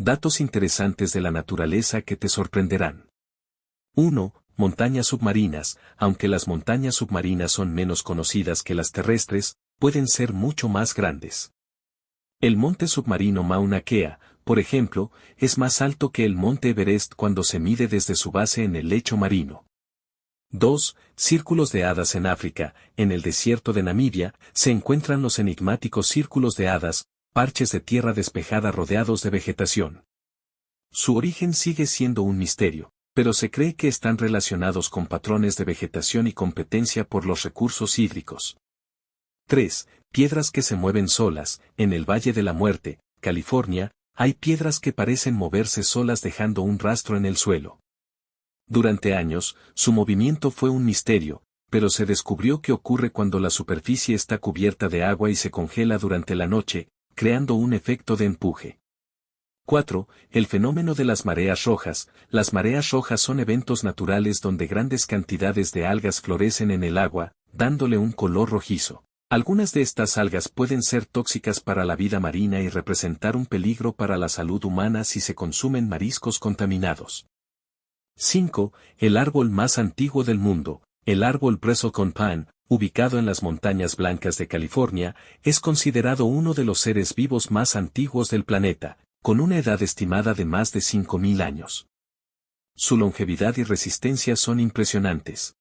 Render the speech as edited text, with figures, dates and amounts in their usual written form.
Datos interesantes de la naturaleza que te sorprenderán. 1. Montañas submarinas. Aunque las montañas submarinas son menos conocidas que las terrestres, pueden ser mucho más grandes. El monte submarino Mauna Kea, por ejemplo, es más alto que el monte Everest cuando se mide desde su base en el lecho marino. 2. Círculos de hadas en África. En el desierto de Namibia, se encuentran los enigmáticos círculos de hadas, parches de tierra despejada rodeados de vegetación. Su origen sigue siendo un misterio, pero se cree que están relacionados con patrones de vegetación y competencia por los recursos hídricos. 3. Piedras que se mueven solas. En el Valle de la Muerte, California, hay piedras que parecen moverse solas dejando un rastro en el suelo. Durante años, su movimiento fue un misterio, pero se descubrió que ocurre cuando la superficie está cubierta de agua y se congela durante la noche, creando un efecto de empuje. 4. El fenómeno de las mareas rojas. Las mareas rojas son eventos naturales donde grandes cantidades de algas florecen en el agua, dándole un color rojizo. Algunas de estas algas pueden ser tóxicas para la vida marina y representar un peligro para la salud humana si se consumen mariscos contaminados. 5. El árbol más antiguo del mundo. El árbol Bristlecone Pine, ubicado en las Montañas Blancas de California, es considerado uno de los seres vivos más antiguos del planeta, con una edad estimada de más de 5.000 años. Su longevidad y resistencia son impresionantes.